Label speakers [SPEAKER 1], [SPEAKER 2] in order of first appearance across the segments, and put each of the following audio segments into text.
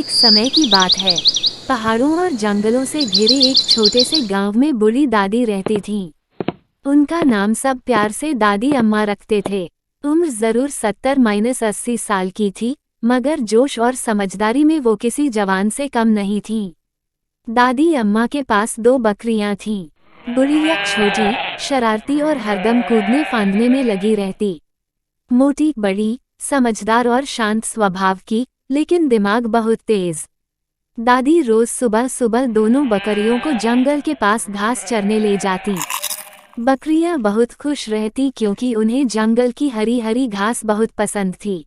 [SPEAKER 1] एक समय की बात है। पहाड़ों और जंगलों से घिरे एक छोटे से गांव में बूढ़ी दादी रहती थीं। उनका नाम सब प्यार से दादी अम्मा रखते थे। उम्र जरूर 70-80 साल की थी, मगर जोश और समझदारी में वो किसी जवान से कम नहीं थीं। दादी अम्मा के पास 2 बकरियां थीं। बुढ़िया छोटी, शरारती और हरदम कूदने फांदने में लगी रहती। मोटी बड़ी, समझदार और शांत स्वभाव की, लेकिन दिमाग बहुत तेज। दादी रोज सुबह सुबह दोनों बकरियों को जंगल के पास घास चरने ले जाती। बकरियां बहुत खुश रहती क्योंकि उन्हें जंगल की हरी हरी घास बहुत पसंद थी।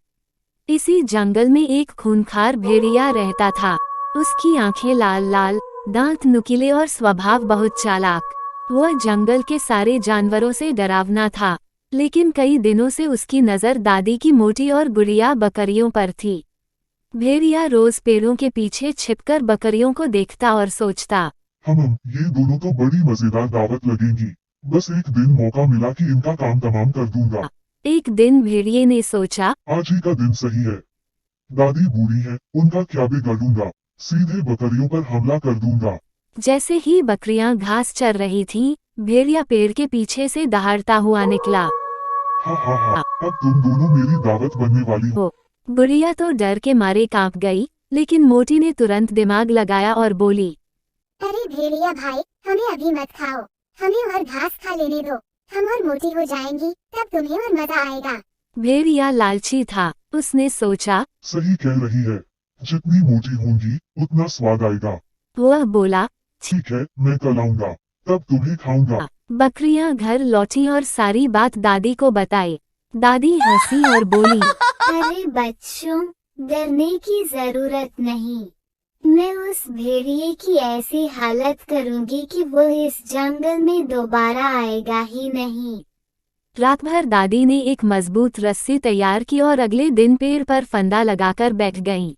[SPEAKER 1] इसी जंगल में एक खूंखार भेड़िया रहता था। उसकी आंखें लाल लाल, दांत नुकीले और स्वभाव बहुत चालाक। वह जंगल के सारे जानवरों से डरावना था, लेकिन कई दिनों से उसकी नज़र दादी की मोटी और गुड़िया बकरियों पर थी। भेड़िया रोज पेड़ों के पीछे छिपकर बकरियों को देखता और सोचता,
[SPEAKER 2] ये दोनों तो बड़ी मजेदार दावत लगेंगी। बस एक दिन मौका मिला कि इनका काम तमाम कर दूंगा।
[SPEAKER 1] एक दिन भेड़िए ने सोचा,
[SPEAKER 2] आज ही का दिन सही है। दादी बूढ़ी है, उनका क्या बिगाड़ूंगा। सीधे बकरियों पर हमला कर दूंगा।
[SPEAKER 1] जैसे ही बकरियां घास चर रही थीं, भेड़िया पेड़ के पीछे से दहाड़ता हुआ निकला।
[SPEAKER 2] हा, अब तुम दोनों मेरी दावत बनने वाली हो।
[SPEAKER 1] बुढ़िया तो डर के मारे कांप गई, लेकिन मोटी ने तुरंत दिमाग लगाया और बोली,
[SPEAKER 3] अरे भेड़िया भाई, हमें अभी मत खाओ। हमें और घास खा लेने दो। हम और मोटी हो जाएंगी, तब तुम्हें और मजा आएगा।
[SPEAKER 1] भेड़िया लालची था। उसने सोचा,
[SPEAKER 2] सही कह रही है। जितनी मोटी होंगी उतना स्वाद आएगा।
[SPEAKER 1] वह बोला,
[SPEAKER 2] ठीक है, मैं कल आऊंगा, तब तुम्हें खाऊंगा।
[SPEAKER 1] बकरियां घर लौटी और सारी बात दादी को बताई। दादी हंसी और बोली,
[SPEAKER 3] अरे बच्चों, डरने की जरूरत नहीं। मैं उस भेड़िए की ऐसी हालत करूंगी कि वो इस जंगल में दोबारा आएगा ही नहीं।
[SPEAKER 1] रात भर दादी ने एक मजबूत रस्सी तैयार की और अगले दिन पेड़ पर फंदा लगाकर बैठ गईं।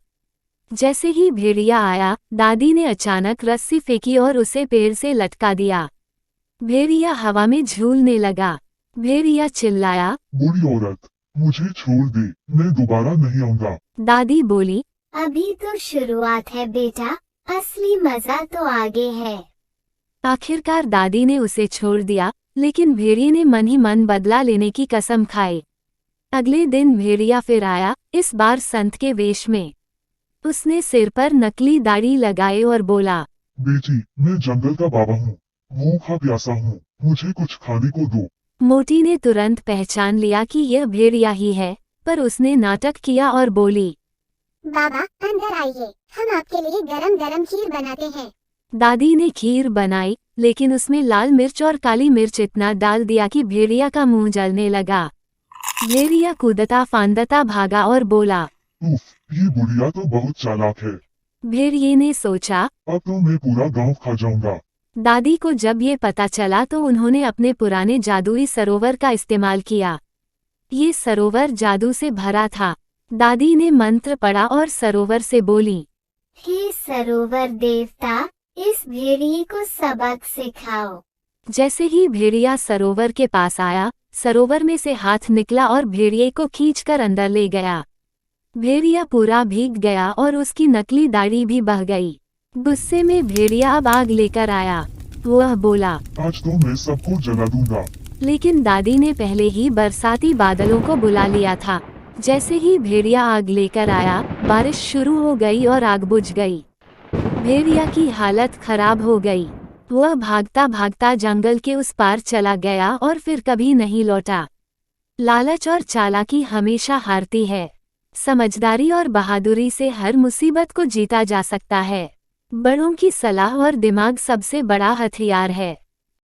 [SPEAKER 1] जैसे ही भेड़िया आया, दादी ने अचानक रस्सी फेंकी और उसे पेड़ से लटका दिया। भेड़िया हवा में झूलने लगा। भेड़िया चिल्लाया,
[SPEAKER 2] बूढ़ी औरत, मुझे छोड़ दे, मैं दोबारा नहीं आऊंगा।
[SPEAKER 1] दादी बोली,
[SPEAKER 3] अभी तो शुरुआत है बेटा, असली मजा तो आगे है।
[SPEAKER 1] आखिरकार दादी ने उसे छोड़ दिया, लेकिन भेड़िए ने मन ही मन बदला लेने की कसम खाई। अगले दिन भेड़िया फिर आया, इस बार संत के वेश में। उसने सिर पर नकली दाढ़ी लगाए और बोला,
[SPEAKER 2] बेटी, मैं जंगल का बाबा हूँ, भूखा प्यासा हूँ, मुझे कुछ खाने को दो।
[SPEAKER 1] मोटी ने तुरंत पहचान लिया कि यह भेड़िया ही है, पर उसने नाटक किया और बोली,
[SPEAKER 3] बाबा अंदर आइए, हम आपके लिए गरम गरम खीर बनाते हैं।
[SPEAKER 1] दादी ने खीर बनाई, लेकिन उसमें लाल मिर्च और काली मिर्च इतना डाल दिया कि भेड़िया का मुंह जलने लगा। भेड़िया कूदता फांदता भागा और बोला,
[SPEAKER 2] उफ, ये बुढ़िया तो बहुत चालाक है।
[SPEAKER 1] भेड़िए ने सोचा,
[SPEAKER 2] अब तो मैं पूरा गांव खा जाऊंगा।
[SPEAKER 1] दादी को जब ये पता चला तो उन्होंने अपने पुराने जादुई सरोवर का इस्तेमाल किया। ये सरोवर जादू से भरा था। दादी ने मंत्र पढ़ा और सरोवर से बोली,
[SPEAKER 3] हे सरोवर देवता, इस भेड़िए को सबक सिखाओ।
[SPEAKER 1] जैसे ही भेड़िया सरोवर के पास आया, सरोवर में से हाथ निकला और भेड़िए को खींचकर अंदर ले गया। भेड़िया पूरा भीग गया और उसकी नकली दाढ़ी भी बह गई। गुस्से में भेड़िया अब आग लेकर आया। वह बोला,
[SPEAKER 2] आज तो मैं सबको जला दूंगा।
[SPEAKER 1] लेकिन दादी ने पहले ही बरसाती बादलों को बुला लिया था। जैसे ही भेड़िया आग लेकर आया, बारिश शुरू हो गई और आग बुझ गई। भेड़िया की हालत खराब हो गई। वह भागता भागता जंगल के उस पार चला गया और फिर कभी नहीं लौटा। लालच और चालाकी हमेशा हारती है। समझदारी और बहादुरी से हर मुसीबत को जीता जा सकता है। बड़ों की सलाह और दिमाग सबसे बड़ा हथियार है।